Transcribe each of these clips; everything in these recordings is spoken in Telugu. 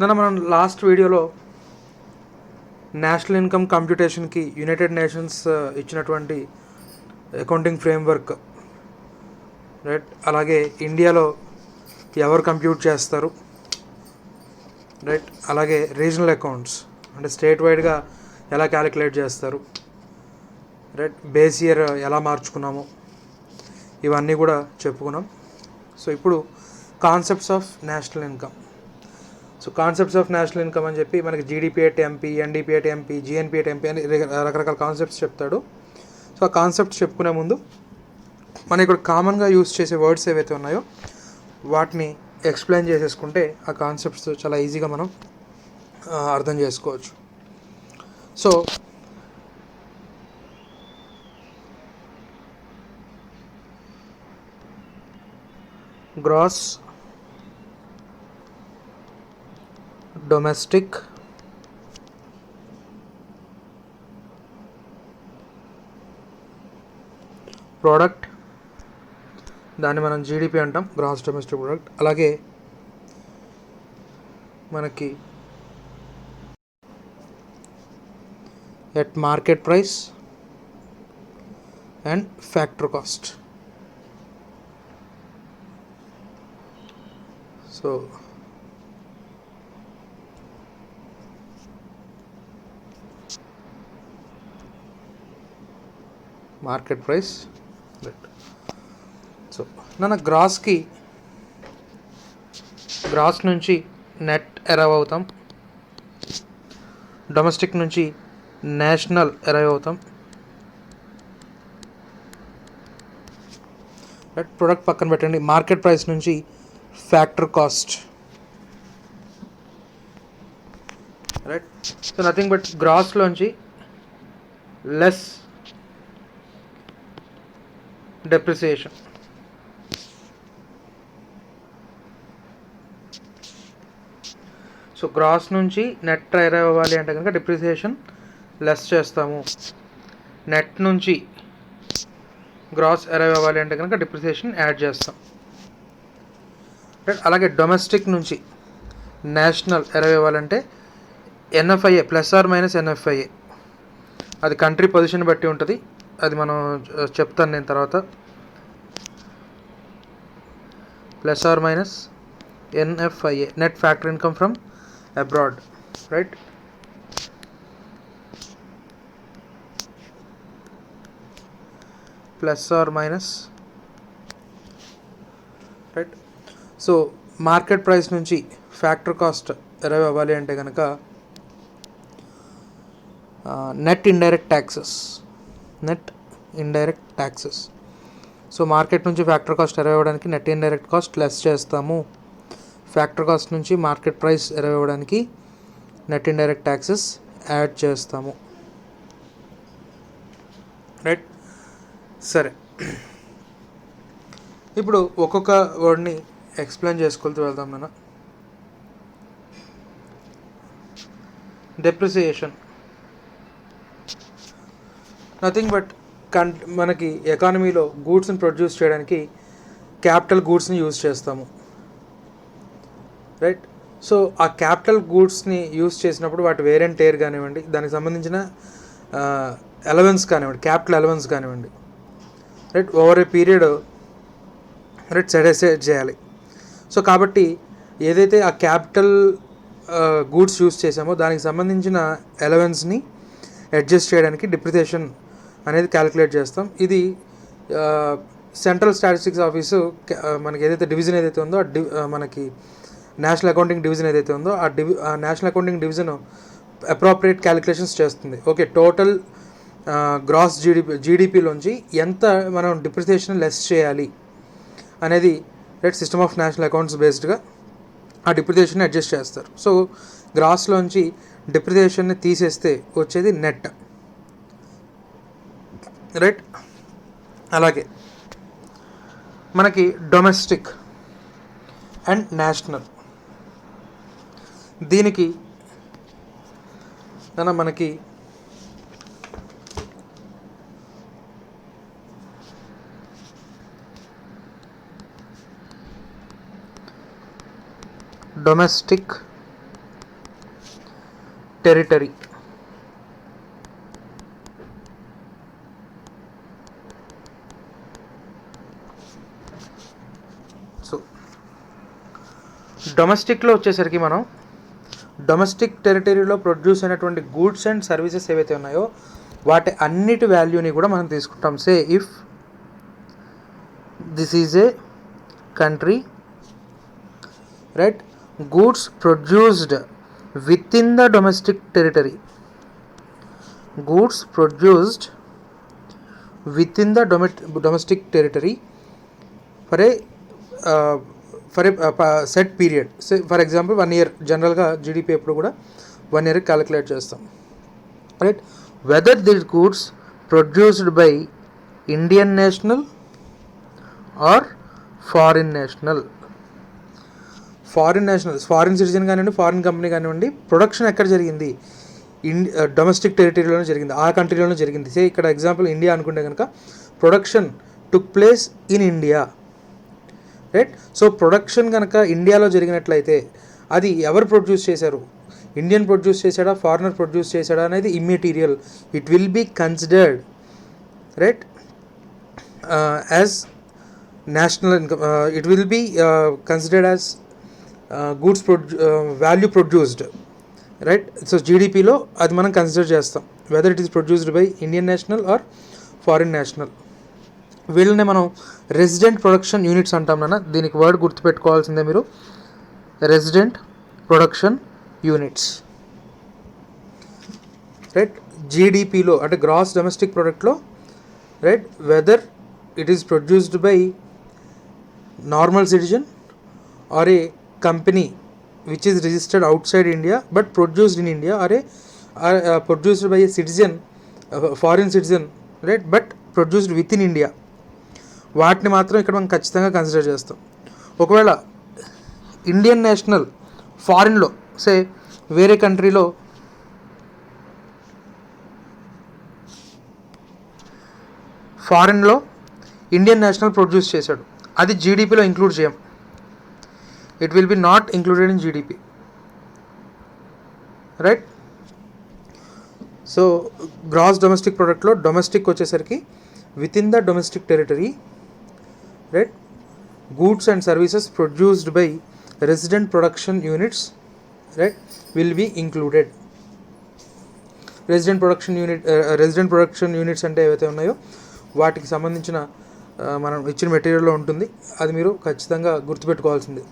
మనం లాస్ట్ వీడియోలో నేషనల్ ఇన్కమ్ కంప్యూటేషన్కి యునైటెడ్ నేషన్స్ ఇచ్చినటువంటి అకౌంటింగ్ ఫ్రేమ్వర్క్, రైట్, అలాగే ఇండియాలో ఎవరు కంప్యూట్ చేస్తారు, రైట్, అలాగే రీజనల్ అకౌంట్స్ అంటే స్టేట్ వైడ్గా ఎలా క్యాలిక్యులేట్ చేస్తారు, రైట్, బేస్ ఇయర్ ఎలా మార్చుకున్నాము, ఇవన్నీ కూడా చెప్పుకున్నాం. సో ఇప్పుడు concepts of national income. So concepts of national income అని చెప్పి మనకి GDP at MP, NDP at MP, GNP at MP అని రకరకాల కాన్సెప్ట్స్ చెప్తాడు. సో ఆ కాన్సెప్ట్స్ చెప్పుకునే ముందు మనం ఇక్కడ కామన్గా యూస్ చేసే వర్డ్స్ ఏవైతే ఉన్నాయో వాటిని ఎక్స్ప్లెయిన్ చేసేసుకుంటే ఆ కాన్సెప్ట్స్ చాలా ఈజీగా మనం అర్థం చేసుకోవచ్చు. సో గ్రాస్ డొమెస్టిక్ ప్రోడక్ట్, దాన్ని మనం జీడిపి అంటాం, గ్రాస్ డొమెస్టిక్ ప్రోడక్ట్. అలాగే మనకి at market price and factory cost. So market price, right. So gross నుంచి నెట్ అరైవ్ అవుతాం, డొమెస్టిక్ నుంచి నేషనల్ అరైవ్ అవుతాం, రైట్. ప్రొడక్ట్ పక్కన పెట్టండి. మార్కెట్ ప్రైస్ నుంచి factory cost, right. So nothing but గ్రాస్లోంచి లెస్ డెప్రిసియేషన్. సో గ్రాస్ నుంచి నెట్ అరైవ్ అవ్వాలి అంటే కనుక డిప్రిసియేషన్ లెస్ చేస్తాము. నెట్ నుంచి గ్రాస్ అరైవ్ అవ్వాలి అంటే కనుక డిప్రిసియేషన్ యాడ్ చేస్తాం, రైట్. అలాగే డొమెస్టిక్ నుంచి నేషనల్ అరైవ్ అవ్వాలంటే NFIA plus or minus NFIA, అది కంట్రీ పొజిషన్ బట్టి ఉంటుంది, అది మనం చెప్తాను నేను తర్వాత. Plus or minus NFIA, net factory income from abroad, right. Plus or minus, right. So market price నుంచి ఫ్యాక్టరీ కాస్ట్ అరైవ్ అవ్వాలి అంటే కనుక net indirect taxes. So market నుంచి ఫ్యాక్టరీ కాస్ట్ అరైవ్ అవ్వడానికి నెట్ ఇండైరెక్ట్ కాస్ట్ లెస్ చేస్తాము. ఫ్యాక్టరీ కాస్ట్ నుంచి మార్కెట్ ప్రైస్ అరైవ్ అవ్వడానికి నెట్ ఇండైరెక్ట్ ట్యాక్సెస్ యాడ్ చేస్తాము, రైట్. సరే, ఇప్పుడు ఒక్కొక్క వర్డ్ని ఎక్స్ప్లెయిన్ చేసుకుంటూ వెళ్దాం మనం. డెప్రిసియేషన్ నథింగ్ బట్ మనకి ఎకానమీలో గూడ్స్ని ప్రొడ్యూస్ చేయడానికి క్యాపిటల్ గూడ్స్ని యూజ్ చేస్తాము, రైట్. సో ఆ క్యాపిటల్ గూడ్స్ని యూజ్ చేసినప్పుడు వాటి వేర్ అండ్ టేర్ కానివ్వండి, దానికి సంబంధించిన అలవెన్స్ కానివ్వండి, క్యాపిటల్ అలవెన్స్ కానివ్వండి, right, over a period, right, set చేయాలి. సో కాబట్టి ఏదైతే ఆ క్యాపిటల్ గూడ్స్ యూజ్ చేసామో దానికి సంబంధించిన అలవెన్స్ని అడ్జస్ట్ చేయడానికి డిప్రిసియేషన్ అనేది క్యాలిక్యులేట్ చేస్తాం. ఇది సెంట్రల్ స్టాటిస్టిక్స్ ఆఫీసు మనకి ఏదైతే డివిజన్ ఏదైతే ఉందో మనకి నేషనల్ అకౌంటింగ్ డివిజన్ ఏదైతే ఉందో ఆ national accounting division appropriate calculations చేస్తుంది. ఓకే, టోటల్ గ్రాస్ జీడిపిలోంచి ఎంత మనం డిప్రిసియేషన్ లెస్ చేయాలి అనేది, right, system of national accounts బేస్డ్గా ఆ డిప్రిసియేషన్ అడ్జస్ట్ చేస్తారు. సో గ్రాస్లోంచి డిప్రిసియేషన్ని తీసేస్తే వచ్చేది నెట్, రైట్. అలాగే మనకి డొమెస్టిక్ అండ్ నేషనల్, దీనికి మనకి డొమెస్టిక్ టెరిటరీ. సో డొమెస్టిక్లో వచ్చేసరికి మనం డొమెస్టిక్ టెరిటరీలో ప్రొడ్యూస్ అయినటువంటి గూడ్స్ అండ్ సర్వీసెస్ ఏవైతే ఉన్నాయో వాటి అన్నిటి వాల్యూని కూడా మనం తీసుకుంటాం. Say if this is a country, right, goods produced within the domestic territory, goods produced within the domestic territory for a set period. So for example 1 year. జనరల్గా జీడిపి ఎప్పుడు కూడా 1 year క్యాలిక్యులేట్ చేస్తాం, right. Whether this goods produced by Indian national or foreign national. Foreign citizen కానివ్వండి, ఫారిన్ కంపెనీ కానివ్వండి, ప్రొడక్షన్ ఎక్కడ జరిగింది, డొమెస్టిక్ టెరిటరీలోనే జరిగింది, ఆ కంట్రీలోనే జరిగింది. సే ఇక్కడ ఎగ్జాంపుల్ ఇండియా అనుకుంటే కనుక production took place in India, right. So production కనుక ఇండియాలో జరిగినట్లయితే అది ఎవరు ప్రొడ్యూస్ చేశారు, ఇండియన్ ప్రొడ్యూస్ చేశాడా, ఫారినర్ ప్రొడ్యూస్ చేశాడా అనేది immaterial. It will be considered, right, as national income. It will be considered as goods value produced, right. So జీడిపిలో అది మనం కన్సిడర్ చేస్తాం, whether it is produced by Indian national or foreign national. వీళ్ళనే మనం రెసిడెంట్ ప్రొడక్షన్ యూనిట్స్ అంటాం నాన్న. దీనికి వర్డ్ గుర్తుపెట్టుకోవాల్సిందే మీరు, రెసిడెంట్ ప్రొడక్షన్ యూనిట్స్, రైట్. జీడిపిలో అంటే గ్రాస్ డొమెస్టిక్ ప్రొడక్ట్లో, right, whether it is produced by normal citizen or a company which is registered outside India but produced in India, or a produced by a citizen, foreign citizen, right, but produced within India, వాటిని మాత్రం ఇక్కడ మనం ఖచ్చితంగా కన్సిడర్ చేస్తాం. ఒకవేళ ఇండియన్ నేషనల్ ఫారిన్లో, సే వేరే కంట్రీలో ఇండియన్ నేషనల్ ప్రొడ్యూస్ చేశాడు, అది జీడిపిలో ఇంక్లూడ్ చేయం. It will be not included in GDP, right. So gross domestic ప్రొడక్ట్లో డొమెస్టిక్ వచ్చేసరికి within the domestic territory, right, goods and services produced by resident production units, right, will be included. Resident production units అంటే ఏవైతే ఉన్నాయో వాటికి సంబంధించిన మనం ఇచ్చిన మెటీరియల్లో ఉంటుంది, అది మీరు ఖచ్చితంగా గుర్తుపెట్టుకోవాల్సింది,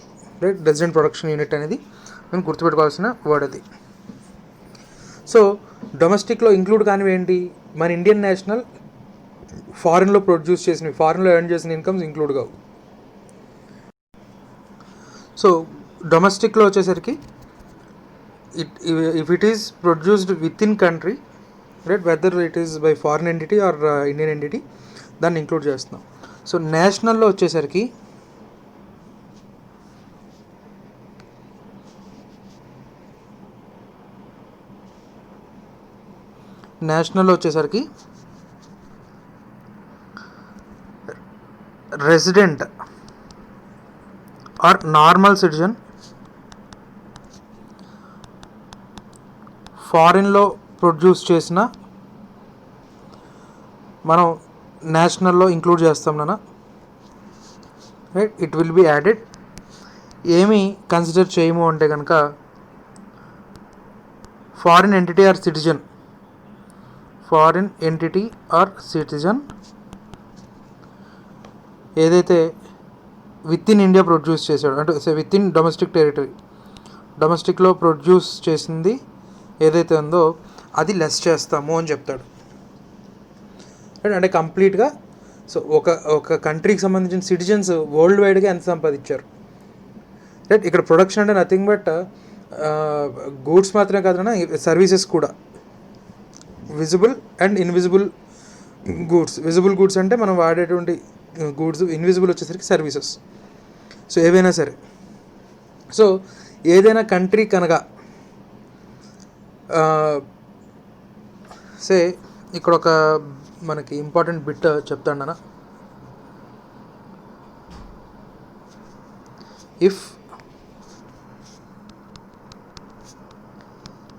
రైట్. రెసిడెంట్ ప్రొడక్షన్ యూనిట్ అనేది మనం గుర్తుపెట్టుకోవాల్సిన వర్డ్ అది. సో డొమెస్టిక్లో ఇంక్లూడ్ కానివి ఏంటి, మన ఇండియన్ నేషనల్ ఫారిన్లో ప్రొడ్యూస్ చేసినవి, ఫారిన్లో ఎర్న్ చేసిన ఇన్కమ్స్ ఇంక్లూడ్ కావు. సో డొమెస్టిక్లో వచ్చేసరికి if it is produced within country, right, whether it is by foreign entity or Indian entity, దాన్ని ఇంక్లూడ్ చేస్తున్నాం. సో నేషనల్లో వచ్చేసరికి రెసిడెంట్ ఆర్ నార్మల్ సిటిజన్ ఫారిన్లో ప్రొడ్యూస్ చేసిన మనం నేషనల్లో ఇంక్లూడ్ చేస్తాం నాన్న, right. It will be added. ఏమి కన్సిడర్ చేయము అంటే కనుక ఫారిన్ ఎంటిటీ ఆర్ సిటిజన్ ఏదైతే విత్ ఇన్ ఇండియా ప్రొడ్యూస్ చేశాడు, అంటే with in domestic territory, డొమెస్టిక్లో produce చేసింది ఏదైతే ఉందో అది లెస్ చేస్తాము అని చెప్తాడు, అంటే కంప్లీట్గా. సో ఒక కంట్రీకి సంబంధించిన సిటిజన్స్ వరల్డ్ వైడ్గా ఎంత సంపాదించారు, రైట్. ఇక్కడ ప్రొడక్షన్ అంటే నథింగ్ బట్ గూడ్స్ మాత్రమే కాదన్నా, సర్వీసెస్ కూడా, visible and invisible goods. Visible goods అంటే మనం వాడేటువంటి గూడ్స్, ఇన్విజిబుల్ వచ్చేసరికి సర్వీసెస్. సో ఏవైనా సరే, సో ఏదైనా కంట్రీ కనుక సే ఇక్కడ ఒక మనకి ఇంపార్టెంట్ బిట్ చెప్తాను అన్న.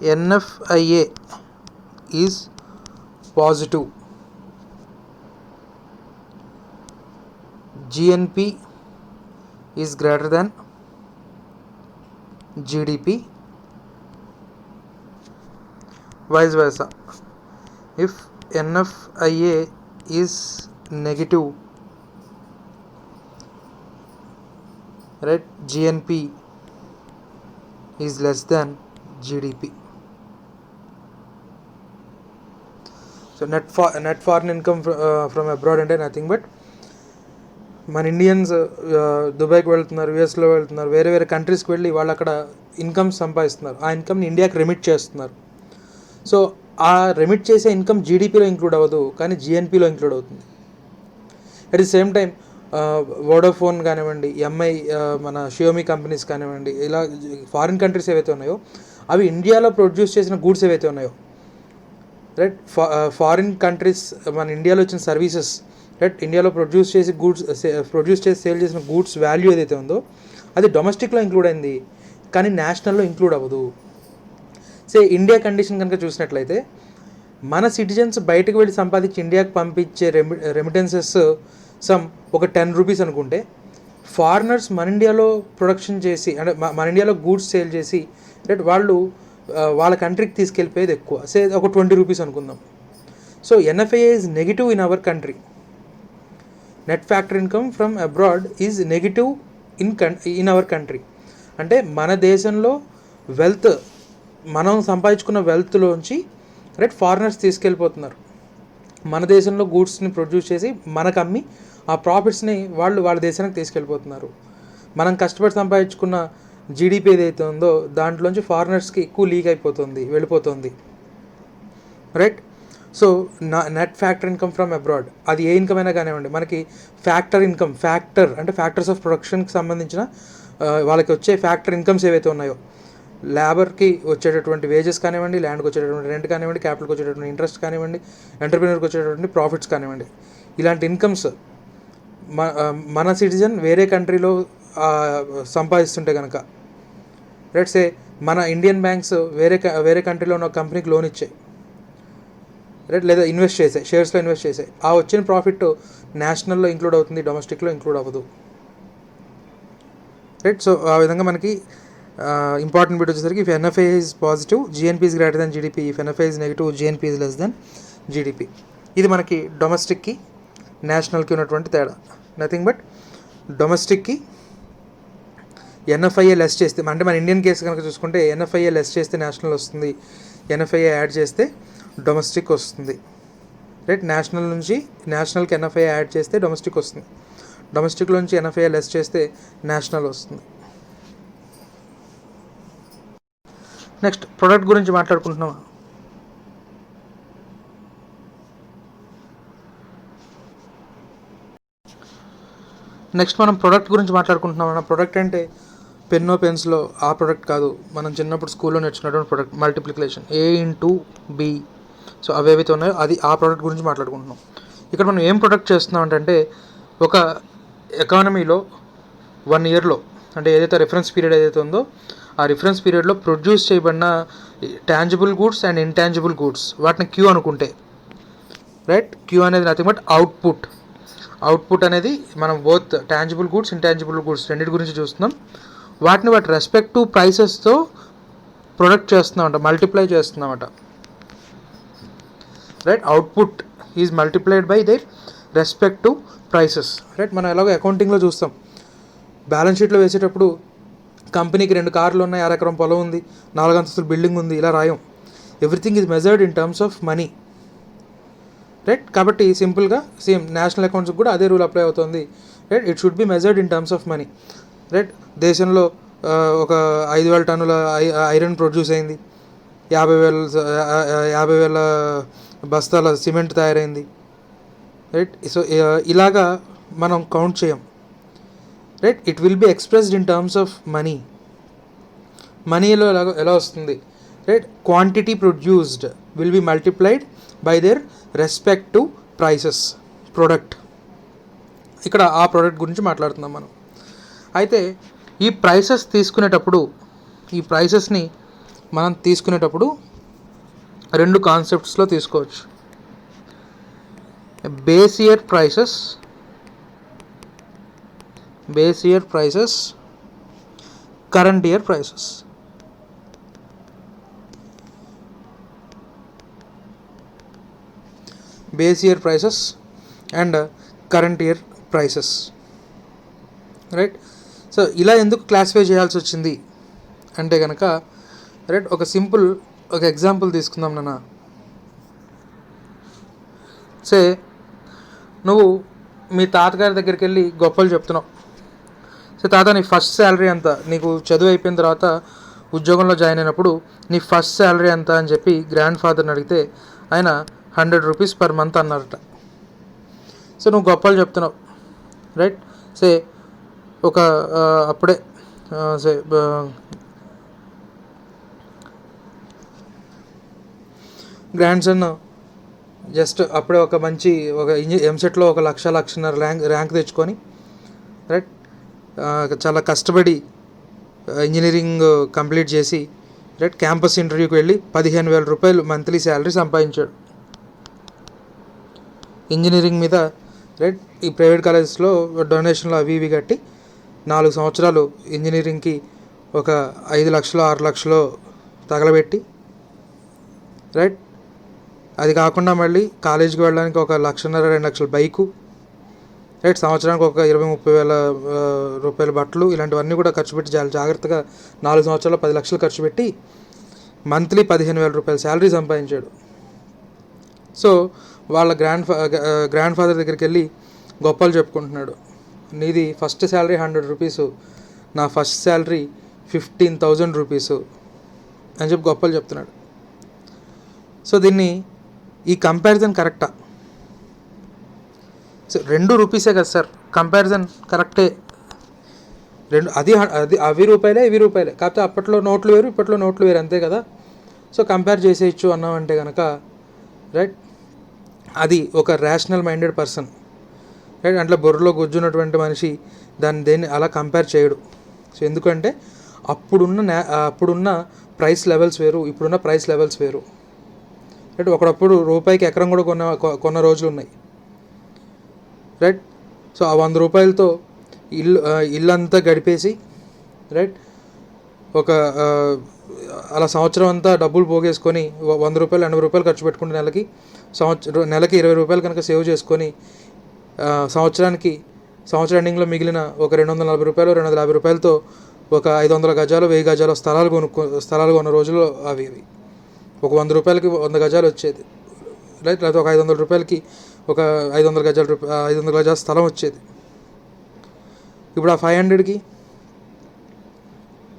NFIA is positive, GNP is greater than GDP, vice versa. If NFIA is negative, right, GNP is less than GDP. So net foreign income from abroad అంటే నథింగ్ బట్ మన ఇండియన్స్ దుబాయ్కి వెళ్తున్నారు, యూఎస్లో వెళ్తున్నారు, వేరే వేరే కంట్రీస్కి వెళ్ళి వాళ్ళు అక్కడ ఇన్కమ్ సంపాదిస్తున్నారు. ఆ ఇన్కమ్ని ఇండియాకి రెమిట్ చేస్తున్నారు. సో ఆ రెమిట్ చేసే ఇన్కమ్ జీడిపిలో ఇంక్లూడ్ అవ్వదు, కానీ జిఎన్పిలో ఇంక్లూడ్ అవుతుంది. At the same time Vodafone కానివ్వండి, ఎంఐ, మన షియోమి కంపెనీస్ కానివ్వండి, ఇలా ఫారిన్ కంట్రీస్ ఏవైతే ఉన్నాయో అవి ఇండియాలో ప్రొడ్యూస్ చేసిన గూడ్స్ ఏవైతే ఉన్నాయో, రైట్, ఫారిన్ కంట్రీస్ మన ఇండియాలో వచ్చిన సర్వీసెస్, రైట్, ఇండియాలో ప్రొడ్యూస్ చేసి సేల్ చేసిన గూడ్స్ వాల్యూ ఏదైతే ఉందో అది డొమెస్టిక్లో ఇంక్లూడ్ అయింది, కానీ నేషనల్లో ఇంక్లూడ్ అవ్వదు. ఇండియా కండిషన్ కనుక చూసినట్లయితే మన సిటిజన్స్ బయటకు వెళ్ళి సంపాదించి ఇండియాకి పంపించే రెమిటెన్సెస్ సమ్ ఒక 10 రూపీస్ అనుకుంటే, ఫారినర్స్ మన ఇండియాలో ప్రొడక్షన్ చేసి అంటే మన ఇండియాలో గూడ్స్ సేల్ చేసి, రైట్, వాళ్ళు వాళ్ళ కంట్రీకి తీసుకెళ్ళిపోయేది ఎక్కువ, ఒక 20 రూపీస్ అనుకుందాం. So NFIA is negative in our country. Net factor income from abroad is negative in our country. అంటే మన దేశంలో వెల్త్, మనం సంపాదించుకున్న వెల్త్లోంచి, రైట్, ఫారినర్స్ తీసుకెళ్ళిపోతున్నారు. మన దేశంలో గూడ్స్ని ప్రొడ్యూస్ చేసి మనకు అమ్మి ఆ ప్రాఫిట్స్ని వాళ్ళు వాళ్ళ దేశానికి తీసుకెళ్ళిపోతున్నారు. మనం కష్టపడి సంపాదించుకున్న జీడిపి ఏదైతే ఉందో దాంట్లోంచి ఫారినర్స్కి ఎక్కువ లీక్ అయిపోతుంది, వెళ్ళిపోతుంది, right. So net factor income from abroad అది ఏ ఇన్కమ్ అయినా కానివ్వండి, మనకి ఫ్యాక్టర్ ఇన్కమ్, ఫ్యాక్టర్ అంటే ఫ్యాక్టర్స్ ఆఫ్ ప్రొడక్షన్కి సంబంధించిన వాళ్ళకి వచ్చే ఫ్యాక్టర్ ఇన్కమ్స్ ఏవైతే ఉన్నాయో, లేబర్కి వచ్చేటటువంటి వేజెస్ కానివ్వండి, ల్యాండ్కి వచ్చేటటువంటి రెంట్ కానివ్వండి, క్యాపిటల్కి వచ్చేటటువంటి ఇంట్రెస్ట్ కానివ్వండి, ఎంటర్ప్రీనర్కి వచ్చేటటువంటి ప్రాఫిట్స్ కానివ్వండి, ఇలాంటి ఇన్కమ్స్ మన సిటిజన్ వేరే కంట్రీలో సంపాదిస్తుంటే కనుక, రైట్, మన ఇండియన్ బ్యాంక్స్ వేరే కంట్రీలో ఉన్న కంపెనీకి లోన్ ఇచ్చాయి, రైట్, లేదా ఇన్వెస్ట్ చేసాయి, షేర్స్లో ఇన్వెస్ట్ చేసాయి, ఆ వచ్చిన ప్రాఫిట్ నేషనల్లో ఇంక్లూడ్ అవుతుంది, డొమెస్టిక్లో ఇంక్లూడ్ అవ్వదు, రైట్. సో ఆ విధంగా మనకి ఇంపార్టెంట్ బిట్ వచ్చేసరికి, if NFIA is positive, GNP is greater than GDP, if NFIA is negative, GNP is less than GDP. ఇది మనకి డొమెస్టిక్కి నేషనల్కి ఉన్నటువంటి తేడా. నథింగ్ బట్ డొమెస్టిక్కి NFIA లెస్ చేస్తే, అంటే మన ఇండియన్ కేసు కనుక చూసుకుంటే NFIA లెస్ చేస్తే నేషనల్ వస్తుంది, NFIA యాడ్ చేస్తే డొమెస్టిక్ వస్తుంది, రైట్. నేషనల్కి NFIA యాడ్ చేస్తే డొమెస్టిక్ వస్తుంది, డొమెస్టిక్లో నుంచి NFIA లెస్ చేస్తే నేషనల్ వస్తుంది. నెక్స్ట్ ప్రొడక్ట్ గురించి మాట్లాడుకుంటున్నాం. మనం ప్రొడక్ట్ గురించి మాట్లాడుకుంటున్నాం. ప్రొడక్ట్ అంటే పెన్నో పెన్సిలో ఆ ప్రొడక్ట్ కాదు, మనం చిన్నప్పుడు స్కూల్లో నేర్చుకున్నటువంటి ప్రొడక్ట్, మల్టిప్లికేషన్, A/B. సో అవి ఏవైతే ఉన్నాయో అది ఆ ప్రోడక్ట్ గురించి మాట్లాడుకుంటున్నాం. ఇక్కడ మనం ఏం ప్రొడక్ట్ చేస్తున్నాం అంటే ఒక ఎకానమీలో 1 ఇయర్లో, అంటే ఏదైతే రిఫరెన్స్ పీరియడ్ ఏదైతే ఉందో ఆ రిఫరెన్స్ పీరియడ్లో ప్రొడ్యూస్ చేయబడిన tangible goods and intangible goods, వాటిని Q అనుకుంటే, రైట్. Q అనేది నథింగ్ బట్ అవుట్పుట్ అనేది మనం both tangible goods, intangible goods రెండింటి గురించి చూస్తున్నాం. వాటిని వాటి రెస్పెక్ట్ టు ప్రైసెస్తో ప్రొడక్ట్ చేస్తున్నామంట, మల్టిప్లై చేస్తున్నామట, right. Output is multiplied by their respect to prices, right. మనం ఎలాగో అకౌంటింగ్లో చూస్తాం, బ్యాలెన్స్ షీట్లో వేసేటప్పుడు కంపెనీకి 2 కార్లు ఉన్నాయి, 6 ఎకరం పొలం ఉంది, 4 అంతస్తుల బిల్డింగ్ ఉంది, ఇలా రాయం. Everything is measured in terms of money, right. కాబట్టి సింపుల్గా సేమ్ నేషనల్ అకౌంట్స్కి కూడా అదే రూల్ అప్లై అవుతుంది, right. It should be measured in terms of money, right. దేశంలో ఒక 5,000 టన్నుల ఐరన్ ప్రొడ్యూస్ అయింది, 50,000 బస్తాల సిమెంట్ తయారైంది, రైట్. సో ఇలాగా మనం కౌంట్ చేయం, right. It will be expressed in terms of మనీలో ఎలా వస్తుంది, right. Quantity produced will be multiplied by their respect to prices, product. ఇక్కడ ఆ ప్రోడక్ట్ గురించి మాట్లాడుతున్నాం మనం. అయితే ఈ ప్రైసెస్ తీసుకునేటప్పుడు ఈ ప్రైసెస్ని మనం తీసుకునేటప్పుడు రెండు కాన్సెప్ట్స్లో తీసుకోవచ్చు. Base year prices, current year prices. Base year prices and current year prices, right. So ఇలా ఎందుకు క్లాసిఫై చేయాల్సి వచ్చింది అంటే కనుక, రైట్, ఒక ఎగ్జాంపుల్ తీసుకుందాం నాన్న. సే నువ్వు మీ తాతగారి దగ్గరికి వెళ్ళి గొప్పలు చెప్తున్నావు. సో తాత, నీ ఫస్ట్ శాలరీ ఎంత, నీకు చదువు అయిపోయిన తర్వాత ఉద్యోగంలో జాయిన్ అయినప్పుడు నీ ఫస్ట్ శాలరీ ఎంత అని చెప్పి గ్రాండ్ ఫాదర్ని అడిగితే ఆయన 100 రూపీస్ పర్ మంత్ అన్నారట. సో నువ్వు గొప్పలు చెప్తున్నావు, రైట్. సే అప్పుడే గ్రాండ్ సన్ జస్ట్ అప్పుడే ఒక ఎంసెట్లో 1,00,000 ర్యాంక్ తెచ్చుకొని, రైట్, చాలా కష్టపడి ఇంజనీరింగ్ కంప్లీట్ చేసి, రైట్, క్యాంపస్ ఇంటర్వ్యూకి వెళ్ళి 15,000 రూపాయలు మంత్లీ శాలరీ సంపాదించాడు ఇంజనీరింగ్ మీద, రైట్. ఈ ప్రైవేట్ కాలేజెస్లో డొనేషన్లు అవి ఇవి కట్టి 4 సంవత్సరాలు ఇంజనీరింగ్కి ఒక 5 లక్షలు 6 లక్షలు తగలబెట్టి, రైట్. అది కాకుండా మళ్ళీ కాలేజీకి వెళ్ళడానికి 1,50,000 2 లక్షల బైకు, రైట్, సంవత్సరానికి ఒక 20-30 వేల రూపాయల బట్టలు, ఇలాంటివన్నీ కూడా ఖర్చు పెట్టి చాలా జాగ్రత్తగా 4 సంవత్సరాలు 10 లక్షలు ఖర్చు పెట్టి మంత్లీ 15,000 రూపాయల శాలరీ సంపాదించాడు. సో వాళ్ళ గ్రాండ్ ఫాదర్ దగ్గరికి వెళ్ళి గొప్పలు చెప్పుకుంటున్నాడు. నీది ఫస్ట్ శాలరీ 100 రూపీసు, నా ఫస్ట్ శాలరీ 15,000 రూపీసు అని చెప్పి గొప్పలు చెప్తున్నాడు. సో ఈ కంపారిజన్ కరెక్టా? సో 2 రూపీసే కదా సార్, కంపారిజన్ కరెక్టే. అది అవి రూపాయలే ఇవి రూపాయలే, కాకపోతే అప్పట్లో నోట్లు వేరు ఇప్పట్లో నోట్లు వేరు, అంతే కదా. సో కంపేర్ చేసేయచ్చు అన్నామంటే కనుక, రైట్, అది ఒక రేషనల్ మైండెడ్ పర్సన్, రైట్, అట్లా బుర్రలో గుజ్జున్నటువంటి మనిషి దేన్ని అలా కంపేర్ చేయడు. సో ఎందుకంటే అప్పుడున్న ప్రైస్ లెవెల్స్ వేరు, ఇప్పుడున్న ప్రైస్ లెవెల్స్ వేరు, రైట్. ఒకడప్పుడు రూపాయికి ఎకరం కూడా కొన్న రోజులు ఉన్నాయి, రైట్. సో ఆ 100 రూపాయలతో ఇల్లంతా గడిపేసి, రైట్, అలా సంవత్సరం అంతా డబ్బులు పోగేసుకొని 100 రూపాయలు 80 రూపాయలు ఖర్చు పెట్టుకుంటే నెలకి 20 రూపాయలు కనుక సేవ్ చేసుకొని సంవత్సరం ఎండింగ్లో మిగిలిన ఒక 240 రూపాయలు 250 రూపాయలతో ఒక 500 గజాలు 1000 గజాలు స్థలాలు కొన్న రోజులు అవి. ఒక 100 రూపాయలకి 100 గజాలు వచ్చేది, రైట్. లేకపోతే ఒక 500 రూపాయలకి ఒక 500 గజాల స్థలం వచ్చేది. ఇప్పుడు ఆ 500కి,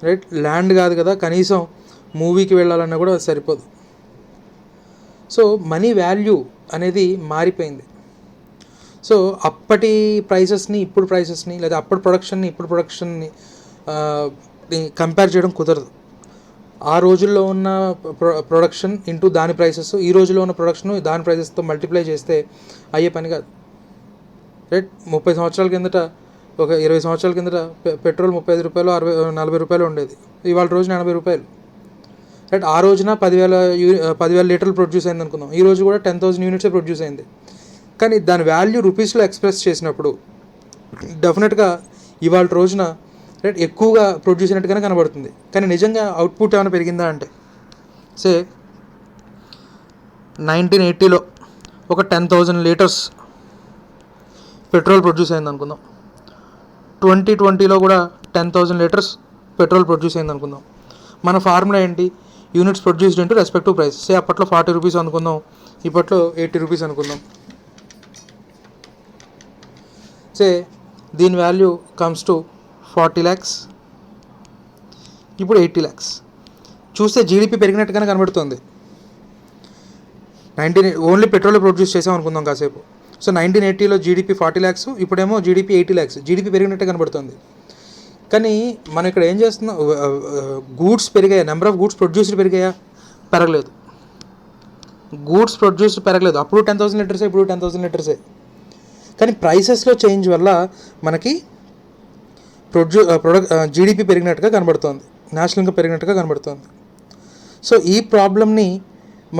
రైట్, ల్యాండ్ కాదు కదా, కనీసం మూవీకి వెళ్ళాలన్నా కూడా సరిపోదు. సో మనీ వాల్యూ అనేది మారిపోయింది. సో అప్పటి ప్రైసెస్ని ఇప్పుడు ప్రైసెస్ని, లేదా అప్పటి ప్రొడక్షన్ని ఇప్పుడు ప్రొడక్షన్ని కంపేర్ చేయడం కుదరదు. ఆ రోజుల్లో ఉన్న ప్రొడక్షన్ ఇంటూ దాని ప్రైసెస్, ఈ రోజుల్లో ఉన్న ప్రొడక్షన్ దాని ప్రైసెస్తో మల్టిప్లై చేస్తే అయ్యే పని కాదు, రైట్. 30 సంవత్సరాల కిందట, ఒక 20 సంవత్సరాల కిందట పెట్రోల్ 35 రూపాయలు 40 రూపాయలు ఉండేది, ఇవాళ రోజున 80 రూపాయలు, రైట్. ఆ రోజున 10,000 లీటర్లు ప్రొడ్యూస్ అయింది అనుకుందాం, ఈ రోజు కూడా 10,000 యూనిట్సే ప్రొడ్యూస్ అయింది. కానీ దాని వాల్యూ రూపీస్లో ఎక్స్ప్రెస్ చేసినప్పుడు డెఫినెట్గా ఇవాళ రోజున, రైట్, ఎక్కువగా ప్రొడ్యూస్ అయినట్టుగానే కనబడుతుంది. కానీ నిజంగా అవుట్పుట్ ఏమైనా పెరిగిందా అంటే, సే 1980లో ఒక 10,000 లీటర్స్ పెట్రోల్ ప్రొడ్యూస్ అయింది అనుకుందాం, 2020లో కూడా 10,000 లీటర్స్ పెట్రోల్ ప్రొడ్యూస్ అయింది అనుకుందాం. మన ఫార్ములా ఏంటి? Units produced into respective price. Say అప్పట్లో 40 రూపీస్ అనుకుందాం, ఇప్పట్లో 80 రూపీస్ అనుకుందాం. సే దీని వాల్యూ కమ్స్ టు 40 lakhs, ఇప్పుడు 80 lakhs. చూస్తే జీడిపి పెరిగినట్టుగానే కనబడుతుంది. ఓన్లీ పెట్రోల్ ప్రొడ్యూస్ చేసాం అనుకుందాం కాసేపు. సో 1980లో జీడిపి 40 lakhs, ఇప్పుడేమో జీడిపి 80 lakhs. జీడిపి పెరిగినట్టే కనబడుతుంది. కానీ మనం ఇక్కడ ఏం చేస్తున్నాం? గూడ్స్ పెరిగాయా? నెంబర్ ఆఫ్ గూడ్స్ ప్రొడ్యూస్డ్ పెరిగాయా? పెరగలేదు. గూడ్స్ ప్రొడ్యూస్డ్ పెరగలేదు. అప్పుడు 10,000 లీటర్సే, ఇప్పుడు 10,000 లీటర్సే. కానీ ప్రైసెస్లో చేంజ్ వల్ల మనకి జీడిపి పెరిగినట్టుగా కనబడుతుంది, నేషనల్ ఇన్కమ్ పెరిగినట్టుగా కనబడుతుంది. సో ఈ ప్రాబ్లమ్ని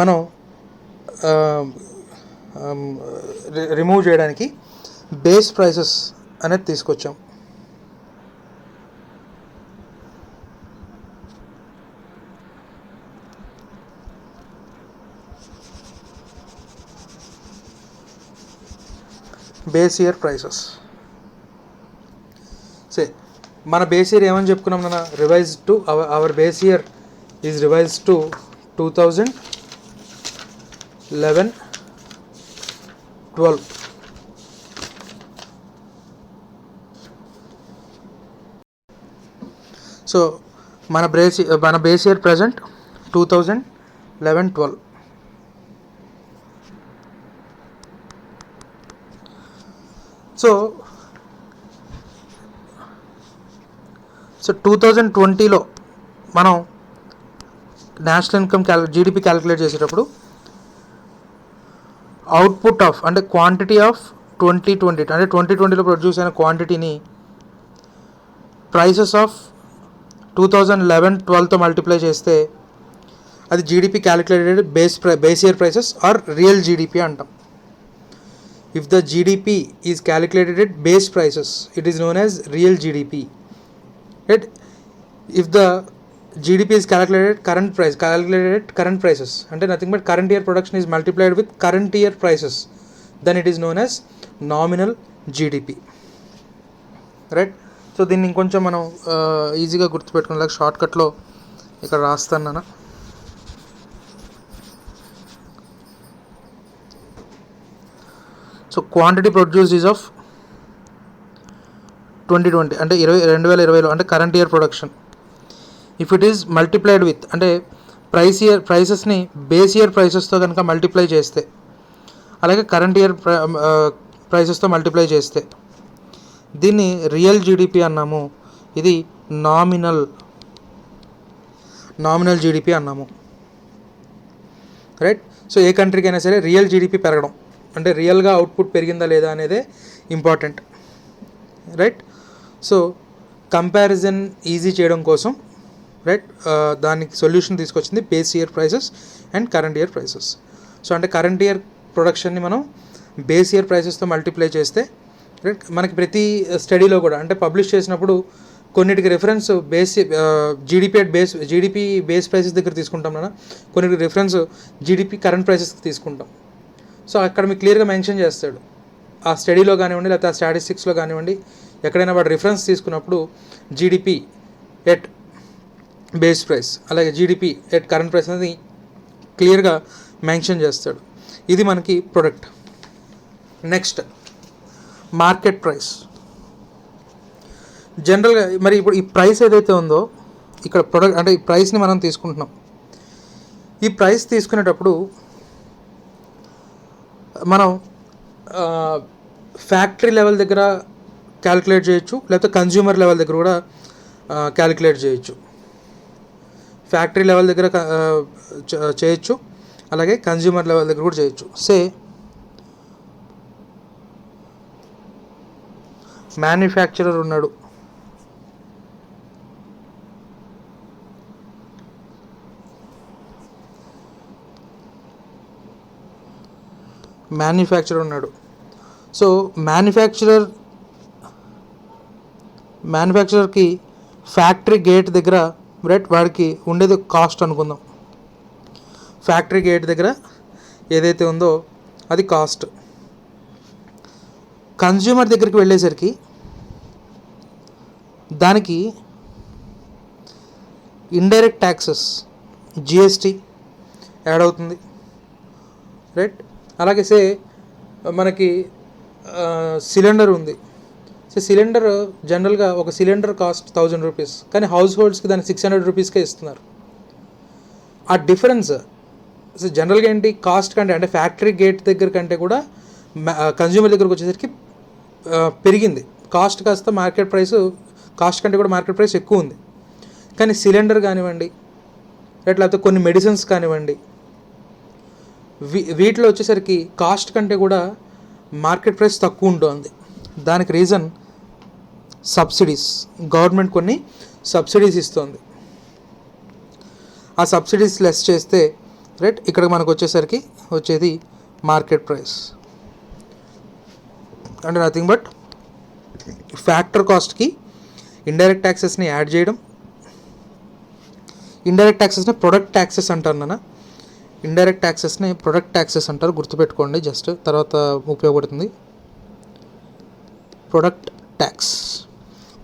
మనం రిమూవ్ చేయడానికి బేస్ ప్రైసెస్ అనేది తీసుకొచ్చాం. బేస్ ఇయర్ ప్రైసెస్ సే మన బేస్ ఇయర్ ఏమని చెప్పుకున్నాం నాన్న, revise to our base year is revise to 2011-12. So మన బేస్ ఇయర్ ప్రజెంట్ 2011-12. సో 2020లో మనం నేషనల్ ఇన్కమ్ జీడిపి క్యాలిక్యులేట్ చేసేటప్పుడు అవుట్పుట్ ఆఫ్ అంటే క్వాంటిటీ ఆఫ్ 2020 అంటే 2020లో ప్రొడ్యూస్ అయిన క్వాంటిటీని ప్రైసెస్ ఆఫ్ 2011-12తో మల్టిప్లై చేస్తే అది GDP calculated base year prices or real GDP అంటాం. If the GDP is calculated at base prices, it is known as real GDP. Right? If the GDP is calculated at current prices, and nothing but current year production is multiplied with current year prices, then it is known as nominal GDP. Right? So దీన్ని ఇంకొంచెం మనం ఈజీగా గుర్తుపెట్టుకునేలాగా షార్ట్కట్లో ఇక్కడ రాస్తాను నాన్న. So quantity produce is of 2020 అంటే 2020లో అంటే current year production. If it is multiplied with అంటే ప్రైసెస్ని బేస్ ఇయర్ ప్రైసెస్తో కనుక మల్టిప్లై చేస్తే, అలాగే కరెంట్ ఇయర్ ప్రైసెస్తో మల్టిప్లై చేస్తే దీన్ని రియల్ జీడిపి అన్నాము. ఇది నామినల్ జీడిపి అన్నాము. రైట్? సో ఏ కంట్రీకి అయినా సరే రియల్ జీడిపి పెరగడం అంటే రియల్గా అవుట్పుట్ పెరిగిందా లేదా అనేదే important. Right? So comparison easy చేయడం కోసం రైట్ దానికి సొల్యూషన్ తీసుకొచ్చింది base year prices and current year prices. So అంటే కరెంట్ ఇయర్ ప్రొడక్షన్ని మనం బేస్ ఇయర్ ప్రైసెస్తో మల్టిప్లై చేస్తే రైట్ మనకి ప్రతి స్టడీలో కూడా అంటే పబ్లిష్ చేసినప్పుడు కొన్నిటికి రిఫరెన్స్ జీడిపి బేస్ ప్రైసెస్ దగ్గర తీసుకుంటాం కదా, కొన్నిటికి రిఫరెన్స్ జీడిపి కరెంట్ ప్రైసెస్కి తీసుకుంటాం. సో అక్కడ మీకు క్లియర్గా మెన్షన్ చేస్తాడు ఆ స్టడీలో కానివ్వండి లేకపోతే ఆ స్టాటిస్టిక్స్లో కానివ్వండి, ఎక్కడైనా వాడు రిఫరెన్స్ తీసుకున్నప్పుడు జీడిపి ఎట్ బేస్ ప్రైస్ అలాగే జీడిపి ఎట్ కరెంట్ ప్రైస్ అనేది క్లియర్గా మెన్షన్ చేస్తాడు. ఇది మనకి ప్రొడక్ట్. Next market price. జనరల్గా మరి ఇప్పుడు ఈ ప్రైస్ ఏదైతే ఉందో ఇక్కడ ప్రొడక్ట్ అంటే ఈ ప్రైస్ని మనం తీసుకుంటున్నాం. ఈ ప్రైస్ తీసుకునేటప్పుడు మనం ఫ్యాక్టరీ లెవెల్ దగ్గర క్యాలిక్యులేట్ చేయొచ్చు, లేకపోతే కన్జ్యూమర్ లెవెల్ దగ్గర కూడా క్యాలిక్యులేట్ చేయొచ్చు. ఫ్యాక్టరీ లెవెల్ దగ్గర చేయొచ్చు, అలాగే కన్జ్యూమర్ లెవెల్ దగ్గర కూడా చేయొచ్చు. సే మ్యానుఫ్యాక్చరర్ ఉన్నాడు, సో మ్యానుఫ్యాక్చరర్కి ఫ్యాక్టరీ గేట్ దగ్గర రైట్ వాడికి ఉండేది కాస్ట్ అనుకుందాం. ఫ్యాక్టరీ గేట్ దగ్గర ఏదైతే ఉందో అది కాస్ట్. కన్జ్యూమర్ దగ్గరికి వెళ్ళేసరికి దానికి ఇండైరెక్ట్ ట్యాక్సెస్ జిఎస్టీ యాడ్ అవుతుంది. రైట్? అలాగే సే మనకి సిలిండర్ ఉంది. సో సిలిండర్ జనరల్గా ఒక సిలిండర్ కాస్ట్ 1000 రూపీస్, కానీ హౌస్ హోల్డ్స్కి దాన్ని 600 రూపీస్కే ఇస్తున్నారు. ఆ డిఫరెన్స్ సో జనరల్గా ఏంటి కాస్ట్ కంటే అంటే ఫ్యాక్టరీ గేట్ దగ్గర కంటే కూడా కన్జ్యూమర్ దగ్గరకు వచ్చేసరికి పెరిగింది కాస్ట్. కాస్త మార్కెట్ ప్రైస్ కాస్ట్ కంటే కూడా మార్కెట్ ప్రైస్ ఎక్కువ ఉంది. కానీ సిలిండర్ కానివ్వండి లేకపోతే కొన్ని మెడిసిన్స్ కానివ్వండి వీటిలో వచ్చేసరికి కాస్ట్ కంటే కూడా మార్కెట్ ప్రైస్ తక్కువ ఉంటుంది. దానికి రీజన్ సబ్సిడీస్. గవర్నమెంట్ కొన్ని సబ్సిడీస్ ఇస్తుంది. ఆ సబ్సిడీస్ లెస్ చేస్తే రైట్ ఇక్కడ మనకు వచ్చేసరికి వచ్చేది మార్కెట్ ప్రైస్. అంటే నథింగ్ బట్ ఫ్యాక్టర్ కాస్ట్కి ఇండైరెక్ట్ ట్యాక్సెస్ని యాడ్ చేయడం. ఇండైరెక్ట్ ట్యాక్సెస్ని ప్రొడక్ట్ ట్యాక్సెస్ అంటారు నాన్న. ఇండైరెక్ట్ ట్యాక్సెస్ని ప్రొడక్ట్ ట్యాక్సెస్ అంటారు, గుర్తుపెట్టుకోండి, జస్ట్ తర్వాత ఉపయోగపడుతుంది. Product tax.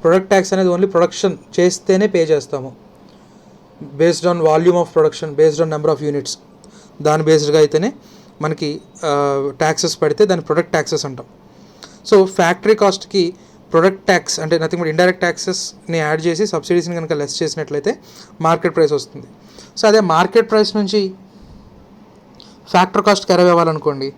ప్రొడక్ట్ ట్యాక్స్ అనేది ఓన్లీ ప్రొడక్షన్ చేస్తేనే పే చేస్తాము, based on volume of production, based on number of units, దాని బేస్డ్గా అయితేనే మనకి ట్యాక్సెస్ పడితే దాన్ని ప్రొడక్ట్ ట్యాక్సెస్ అంటాం. సో ఫ్యాక్టరీ కాస్ట్కి ప్రొడక్ట్ ట్యాక్స్ అంటే నథింగ్ బట్ ఇండైరెక్ట్ ట్యాక్సెస్ని యాడ్ చేసి సబ్సిడీస్ని కనుక లెస్ చేసినట్లయితే మార్కెట్ ప్రైస్ వస్తుంది. సో అదే మార్కెట్ ప్రైస్ నుంచి ఫ్యాక్టర్ కాస్ట్కి అరవై అవ్వాలనుకోండి,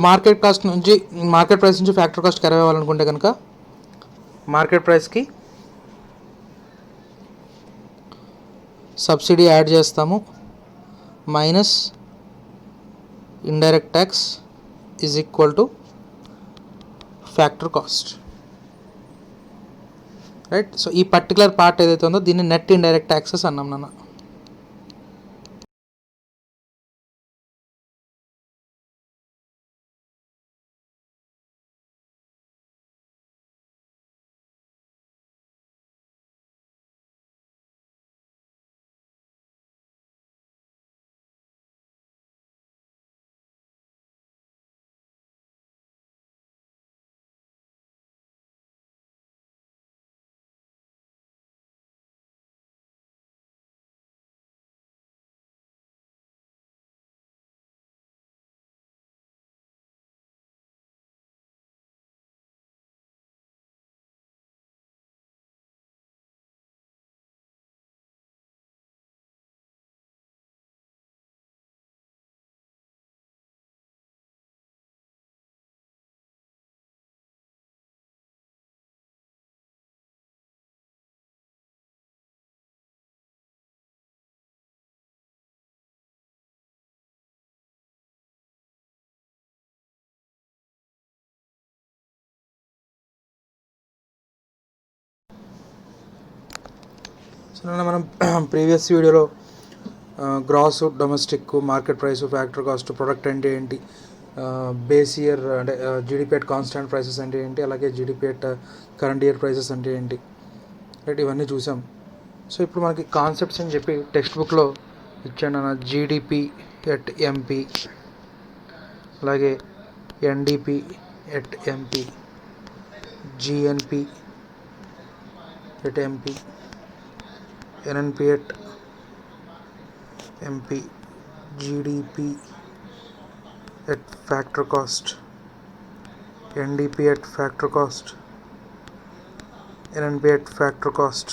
మార్కెట్ ప్రైస్ నుంచి ఫ్యాక్టర్ కాస్ట్కి అరవై అవ్వాలనుకుంటే కనుక మార్కెట్ ప్రైస్కి సబ్సిడీ యాడ్ చేస్తాము minus indirect tax is equal to factor cost, right. So ఈ పర్టికులర్ పార్ట్ ఏదైతే ఉందో దీన్ని నెట్ ఇండైరెక్ట్ ట్యాక్సెస్ అన్నాం నాన్న. సో మనం ప్రీవియస్ వీడియోలో gross domestic market price, factory cost, product అంటే ఏంటి, బేస్ ఇయర్ అంటే జీడిపి ఎట్ కాన్స్టాంట్ ప్రైసెస్ అంటే ఏంటి, అలాగే GDP at current year prices అంటే ఏంటి, రైట్, ఇవన్నీ చూసాం. సో ఇప్పుడు మనకి కాన్సెప్ట్స్ అని చెప్పి టెక్స్ట్ బుక్లో ఇచ్చాను అన్న. జీడిపి ఎట్ ఎంపీ, అలాగే NDP at MP, GNP at MP, NNP at MP, GDP at factor cost, NDP at factor cost, NNP at factor cost.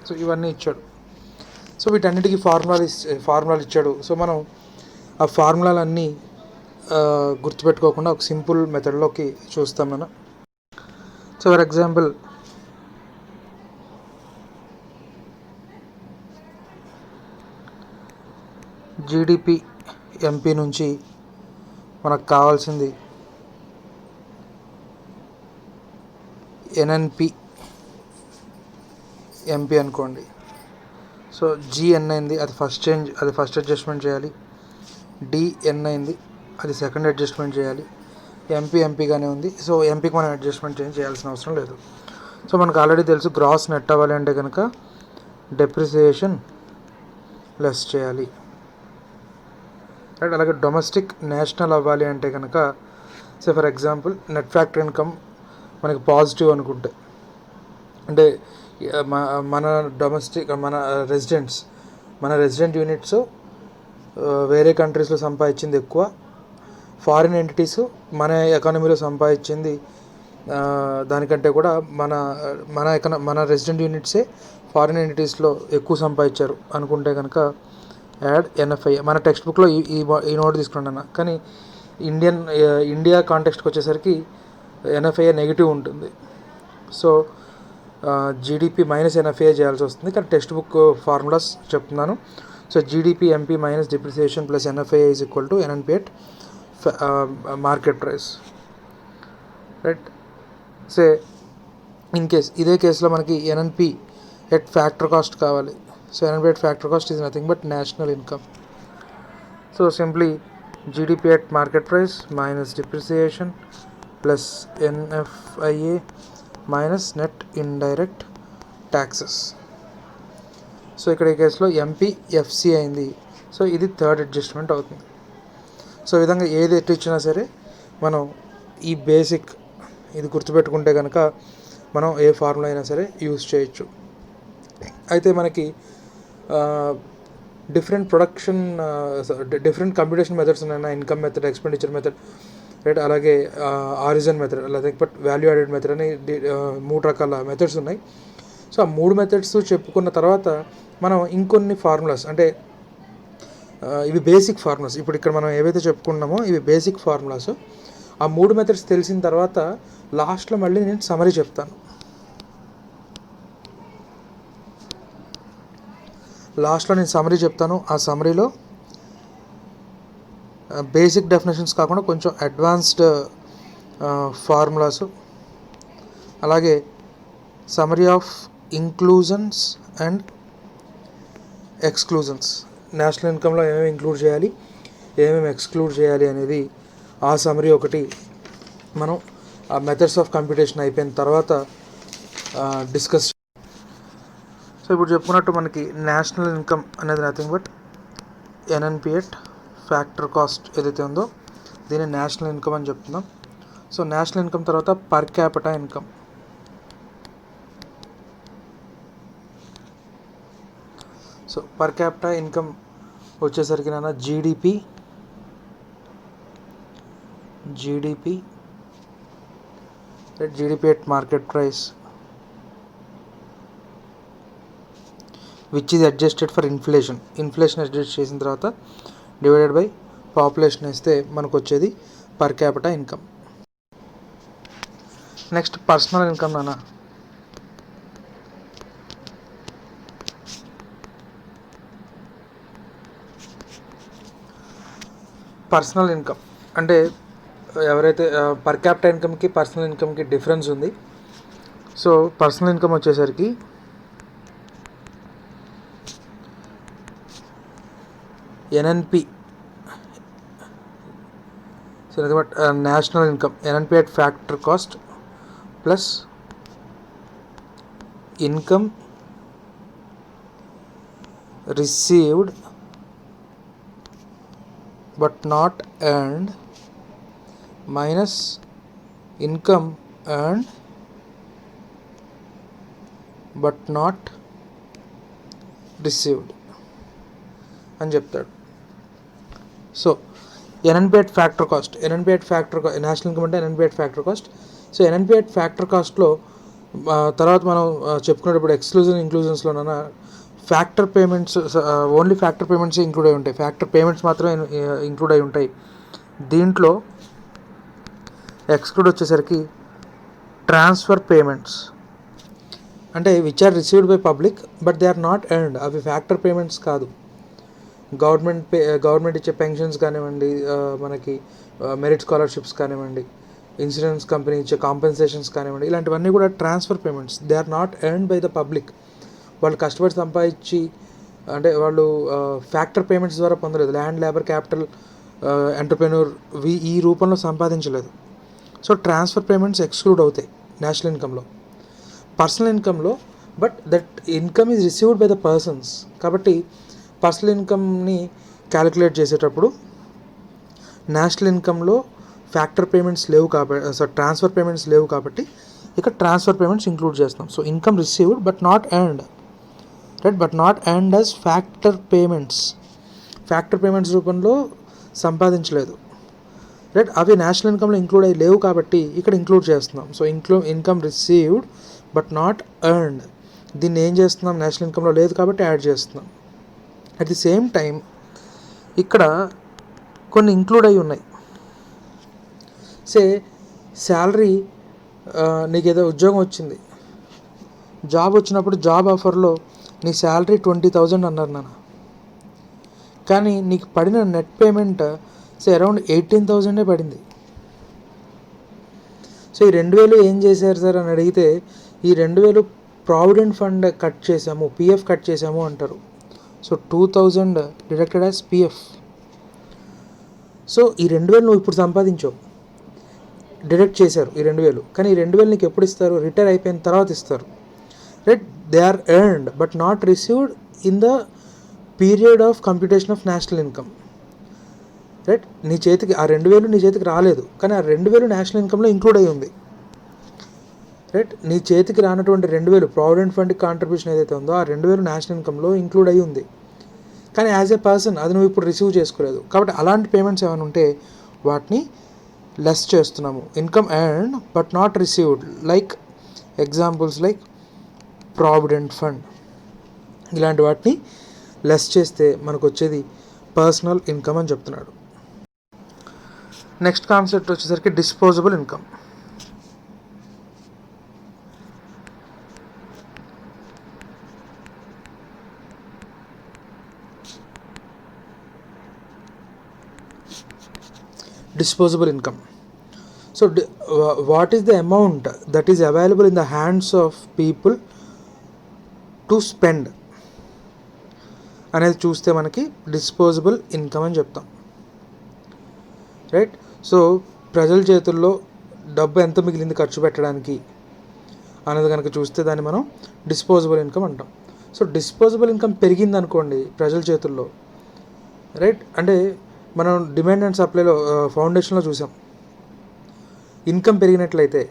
So ఇవన్నీ ఇచ్చాడు. సో వీటన్నిటికీ ఫార్ములాలు ఇచ్చాడు. సో మనం ఆ ఫార్ములాలన్నీ గుర్తుపెట్టుకోకుండా ఒక సింపుల్ మెథడ్లోకి చూస్తాం మనం. So for example GDP MP నుంచి మనకు కావాల్సింది ఎన్ఎన్పి ఎంపీ అనుకోండి. సో జిఎన్ అయింది, అది ఫస్ట్ అడ్జస్ట్మెంట్ చేయాలి. డిఎన్ అయింది, అది సెకండ్ అడ్జస్ట్మెంట్ చేయాలి. ఎంపీగానే ఉంది. సో ఎంపీకి మనం అడ్జస్ట్మెంట్ చేయాల్సిన అవసరం లేదు. సో మనకు ఆల్రెడీ తెలుసు గ్రాస్ నెట్ అవ్వాలి అంటే కనుక డెప్రిసియేషన్ లెస్ చేయాలి, రైట్. అలాగే డొమెస్టిక్ నేషనల్ అవ్వాలి అంటే కనుక so for example net factor income మనకి పాజిటివ్ అనుకుంటే, అంటే మన రెసిడెంట్ యూనిట్స్ వేరే కంట్రీస్లో సంపాదించింది ఎక్కువ, ఫారిన్ ఎంటిటీస్ మన ఎకానమీలో సంపాదించింది దానికంటే కూడా మన రెసిడెంట్ యూనిట్సే ఫారిన్ ఎంటిటీస్లో ఎక్కువ సంపాదించారు అనుకుంటే కనుక యాడ్ ఎన్ఎఫ్ఐ. మన టెక్స్ట్ బుక్లో ఈ నోట్ తీసుకున్నాను, కానీ ఇండియా కాంటెక్స్ట్కి వచ్చేసరికి ఎన్ఎఫ్ఐ నెగిటివ్ ఉంటుంది. సో జీడిపి మైనస్ ఎన్ఎఫ్ఐ చేయాల్సి వస్తుంది, కానీ టెక్స్ట్ బుక్ ఫార్ములాస్ చెప్తున్నాను. So GDP MP minus depreciation plus NFI is equal to NNP at market price, right. Say in case ఇదే కేసులో మనకి ఎన్ఎన్పి ఎట్ ఫ్యాక్టర్ కాస్ట్ కావాలి. So NNP at factor cost is nothing but national income. So simply GDP at market price minus depreciation plus NFIA minus net indirect taxes. So ఇక్కడ ఈ కేసులో ఎంపీఎఫ్సి అయింది. సో ఇది థర్డ్ అడ్జస్ట్మెంట్ అవుతుంది. సో ఈ విధంగా ఏది ఎటు ఇచ్చినా సరే మనం ఈ బేసిక్ ఇది గుర్తుపెట్టుకుంటే కనుక మనం ఏ ఫార్ములా అయినా సరే యూజ్ చేయొచ్చు. అయితే మనకి different production different computation methods ఉన్నాయి. Income method, expenditure method, right, అలాగే ఆరిజిన్ మెథడ్, లేకపోతే వాల్యూ యాడెడ్ మెథడ్ అని 3 రకాల మెథడ్స్ ఉన్నాయి. సో ఆ 3 మెథడ్స్ చెప్పుకున్న తర్వాత మనం ఇంకొన్ని ఫార్ములాస్, అంటే ఇవి బేసిక్ ఫార్ములాస్, ఇప్పుడు ఇక్కడ మనం ఏవైతే చెప్పుకున్నామో ఇవి బేసిక్ ఫార్ములాస్. ఆ 3 మెథడ్స్ తెలిసిన తర్వాత లాస్ట్లో మళ్ళీ నేను సమరీ చెప్తాను. లాస్ట్లో నేను సమరీ చెప్తాను. ఆ సమరీలో బేసిక్ డెఫినేషన్స్ కాకుండా కొంచెం అడ్వాన్స్డ్ ఫార్ములాస్, అలాగే summary of inclusions and exclusions, national ఇన్కంలో ఏమేమి ఇంక్లూడ్ చేయాలి, ఏమేమి ఎక్స్క్లూడ్ చేయాలి అనేది ఆ సమరీ ఒకటి మనం ఆ మెథడ్స్ ఆఫ్ కంప్యూటేషన్ అయిపోయిన తర్వాత డిస్కస్. సో ఇప్పుడు చెప్పుకున్నట్టు మనకి నేషనల్ ఇన్కమ్ అనేది nothing but NNP at factor cost ఏదైతే ఉందో దీన్ని నేషనల్ ఇన్కమ్ అని చెప్తున్నాం. సో నేషనల్ ఇన్కమ్ తర్వాత per capita income. So per capita income వచ్చేసరికి నాన్న GDP at market price which is adjusted for inflation adjust చేసిన తర్వాత డివైడెడ్ బై పాపులేషన్ వేస్తే మనకు వచ్చేది per capita income. Next personal income నాన్న. పర్సనల్ ఇన్కమ్ అంటే ఎవరైతే పర్ క్యాపిటా ఇన్కమ్కి పర్సనల్ ఇన్కమ్కి డిఫరెన్స్ ఉంది. సో పర్సనల్ ఇన్కమ్ వచ్చేసరికి NNP, so national income NNP at factor cost plus income received but not earned minus income earned but not received అని చెప్తాడు. So NNP at factor cost, national income అంటే NNP at factor cost. So NNP at factor కాస్ట్లో తర్వాత మనం చెప్పుకునేటప్పుడు ఎక్స్క్లూజన్ ఇంక్లూజన్స్లోనైనా factor payments, only factor payments include అయి ఉంటాయి, ఫ్యాక్టర్ పేమెంట్స్ మాత్రమే ఇంక్లూడ్ అయి ఉంటాయి. దీంట్లో ఎక్స్క్లూడ్ వచ్చేసరికి ట్రాన్స్ఫర్ పేమెంట్స్, అంటే which are received by public but they are not earned. అవి ఫ్యాక్టర్ పేమెంట్స్ కాదు. గవర్నమెంట్ ఇచ్చే పెన్షన్స్ కానివ్వండి, మనకి మెరిట్ స్కాలర్షిప్స్ కానివ్వండి, ఇన్సూరెన్స్ కంపెనీ ఇచ్చే కాంపెన్సేషన్స్ కానివ్వండి, ఇలాంటివన్నీ కూడా transfer payments. They are not earned by the public. వాళ్ళు కష్టపడి సంపాదించి, అంటే వాళ్ళు ఫ్యాక్టర్ పేమెంట్స్ ద్వారా పొందలేదు, ల్యాండ్, లేబర్, క్యాపిటల్, ఎంటర్ప్రెన్యూర్ ఈ రూపంలో సంపాదించలేదు. సో ట్రాన్స్ఫర్ పేమెంట్స్ ఎక్స్క్లూడ్ అవుతాయి నేషనల్ ఇన్కంలో. పర్సనల్ ఇన్కంలో but that income is received by the persons. కాబట్టి పర్సనల్ ఇన్కమ్ని క్యాలిక్యులేట్ చేసేటప్పుడు నేషనల్ ఇన్కంలో ఫ్యాక్టర్ పేమెంట్స్ లేవు కాబట్టి, ట్రాన్స్ఫర్ పేమెంట్స్ లేవు కాబట్టి ఇక్కడ ట్రాన్స్ఫర్ పేమెంట్స్ ఇంక్లూడ్ చేస్తాం. So income received but not earned, right, but not earned as factor payments రూపంలో సంపాదించలేదు, రైట్. అవి నేషనల్ ఇన్కంలో ఇంక్లూడ్ అయ్యి లేవు కాబట్టి ఇక్కడ ఇంక్లూడ్ చేస్తున్నాం. So income received but not earned, దీన్ని ఏం చేస్తున్నాం, నేషనల్ ఇన్కంలో లేదు కాబట్టి యాడ్ చేస్తున్నాం. అట్ ది సేమ్ టైం ఇక్కడ కొన్ని ఇంక్లూడ్ అయి ఉన్నాయి. శాలరీ, నీకు ఏదో ఉద్యోగం వచ్చింది, జాబ్ వచ్చినప్పుడు జాబ్ ఆఫర్లో నీ శాలరీ 20,000 అన్నారు నాన్న, కానీ నీకు పడిన నెట్ పేమెంట్ అరౌండ్ 18,000 పడింది. సో ఈ 2,000 ఏం చేశారు సార్ అని అడిగితే, ఈ 2,000 ప్రావిడెంట్ ఫండ్ కట్ చేసాము, పిఎఫ్ కట్ చేసాము అంటారు. So 2000 deducted as PF. So ఈ 2000 నువ్వు ఇప్పుడు సంపాదించావు, డిడక్ట్ చేశారు ఈ 2000, కానీ ఈ 2000 నీకు ఎప్పుడు ఇస్తారు? రిటైర్ అయిపోయిన తర్వాత ఇస్తారు. Right, they are earned but not received in the period of computation of national income. Right, నీ చేతికి ఆ 2000 నీ చేతికి రాలేదు, కానీ ఆ 2000 నేషనల్ ఇన్కంలో ఇంక్లూడ్ అయి ఉంది. రైట్, నీ చేతికి రానటువంటి 2000 ప్రావిడెంట్ ఫండ్కి కాంట్రిబ్యూషన్ ఏదైతే ఉందో ఆ 2000 నేషనల్ ఇన్కంలో ఇంక్లూడ్ అయి ఉంది, కానీ యాజ్ ఏ పర్సన్ అది నువ్వు ఇప్పుడు రిసీవ్ చేసుకోలేదు. కాబట్టి అలాంటి పేమెంట్స్ ఏమైనా ఉంటే వాటిని లెస్ చేస్తున్నాము. Income earned but not received, like examples like provident fund, ఇలాంటి వాటిని లెస్ చేస్తే మనకు వచ్చేది పర్సనల్ ఇన్కమ్ అని చెప్తున్నాడు. నెక్స్ట్ కాన్సెప్ట్ వచ్చేసరికి disposable income. Disposable income. So what is the amount that is available in the hands of people to spend అనేది చూస్తే మనకి డిస్పోజబుల్ ఇన్కమ్ అని చెప్తాం. రైట్, సో ప్రజల చేతుల్లో డబ్బు ఎంత మిగిలింది ఖర్చు పెట్టడానికి అనేది కనుక చూస్తే దాన్ని మనం డిస్పోజబుల్ ఇన్కమ్ అంటాం. సో డిస్పోజబుల్ ఇన్కమ్ పెరిగింది అనుకోండి ప్రజల చేతుల్లో, రైట్, అంటే మనం డిమాండ్ అండ్ సప్లైలో ఫౌండేషన్లో చూసాం, ఇన్కమ్ పెరిగినట్లయితే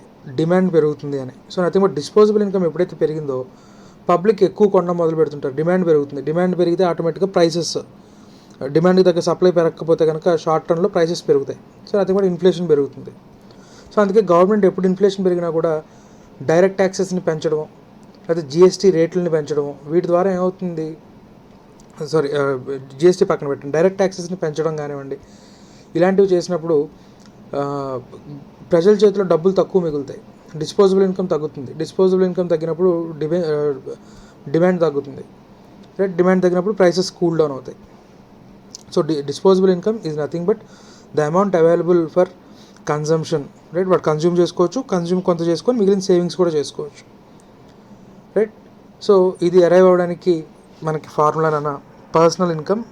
డిమాండ్ పెరుగుతుంది అని. So nothing but disposable income ఎప్పుడైతే పెరిగిందో పబ్లిక్ ఎక్కువ కొనడం మొదలు పెడుతుంటారు, డిమాండ్ పెరుగుతుంది. డిమాండ్ పెరిగితే ఆటోమేటిక్గా ప్రైసెస్, డిమాండ్కి తగ్గ సప్లై పెరగకపోతే కనుక షార్ట్ టర్మ్లో ప్రైసెస్ పెరుగుతాయి. సో నథింగ్ బట్ ఇన్ఫ్లేషన్ పెరుగుతుంది. సో అందుకే గవర్నమెంట్ ఎప్పుడు ఇన్ఫ్లేషన్ పెరిగినా కూడా డైరెక్ట్ ట్యాక్సెస్ని పెంచడం, లేకపోతే జిఎస్టీ రేట్లని పెంచడం, వీటి ద్వారా ఏమవుతుంది, జిఎస్టీ పక్కన పెట్టండి, డైరెక్ట్ ట్యాక్సెస్ని పెంచడం కానివ్వండి, ఇలాంటివి చేసినప్పుడు ప్రజల చేతిలో డబ్బులు తక్కువ మిగులుతాయి, డిస్పోజబుల్ ఇన్కమ్ తగ్గుతుంది. డిస్పోజబుల్ ఇన్కమ్ తగ్గినప్పుడు డిమాండ్ తగ్గుతుంది. రైట్, డిమాండ్ తగ్గినప్పుడు ప్రైసెస్ కూల్ డౌన్ అవుతాయి. So disposable income is nothing but the amount available for consumption. Right, వాడు కన్జ్యూమ్ చేసుకోవచ్చు, కన్జ్యూమ్ కొంత చేసుకొని మిగిలిన సేవింగ్స్ కూడా చేసుకోవచ్చు. రైట్, సో ఇది అరైవ్ అవ్వడానికి మనకి ఫార్ములా నాన్న personal income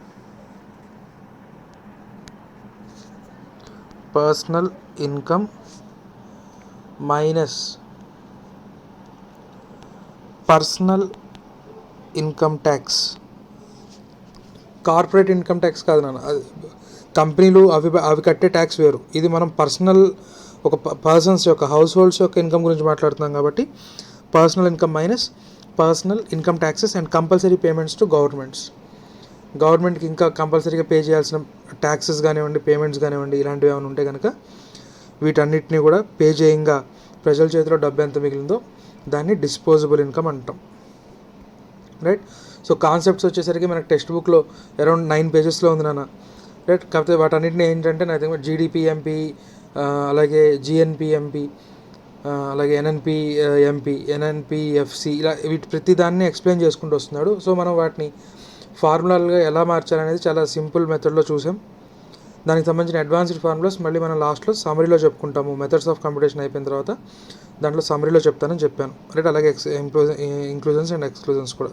minus personal income tax. Corporate income tax కాదు నాన్న, కంపెనీలు అవి కట్టే ట్యాక్స్ వేరు. ఇది మనం పర్సనల్ ఒక పర్సన్స్ యొక్క హౌస్ హోల్డ్స్ యొక్క ఇన్కమ్ గురించి మాట్లాడుతున్నాం కాబట్టి personal income minus personal income taxes and compulsory payments to governments. గవర్నమెంట్కి ఇంకా కంపల్సరీగా పే చేయాల్సిన ట్యాక్సెస్ కానివ్వండి, పేమెంట్స్ కానివ్వండి, ఇలాంటివి ఏమైనా ఉంటే కనుక వీటన్నిటిని కూడా పే చేయంగా ప్రజల చేతిలో డబ్బు ఎంత మిగిలిందో దాన్ని డిస్పోజబుల్ ఇన్కమ్ అంటాం. రైట్, సో కాన్సెప్ట్స్ వచ్చేసరికి మనకి టెక్స్ట్ బుక్లో అరౌండ్ 9 పేజెస్లో ఉంది నాన్న. రైట్, కాకపోతే వాటన్నిటిని ఏంటంటే నా దగ్గర జీడిపిఎంపి, అలాగే జిఎన్పిఎంపి, అలాగే ఎన్ఎన్పిఎంపి, ఎన్ఎన్పిఎఫ్సి, ఇలా వీటి ప్రతి దాన్ని ఎక్స్ప్లెయిన్ చేసుకుంటూ వస్తున్నాడు. సో మనం వాటిని ఫార్ములాలుగా ఎలా మార్చాలనేది చాలా సింపుల్ మెథడ్లో చూసాం. దానికి సంబంధించిన అడ్వాన్స్డ్ ఫార్ములాస్ మళ్ళీ మనం లాస్ట్లో సమ్మరీలో చెప్పుకుంటాము. మెథడ్స్ ఆఫ్ కంప్యూటేషన్ అయిపోయిన తర్వాత దాంట్లో సమ్మరీలో చెప్తానని చెప్పాను. రైట్, అలాగే ఇంక్లూజన్స్ అండ్ ఎక్స్క్లూజన్స్ కూడా.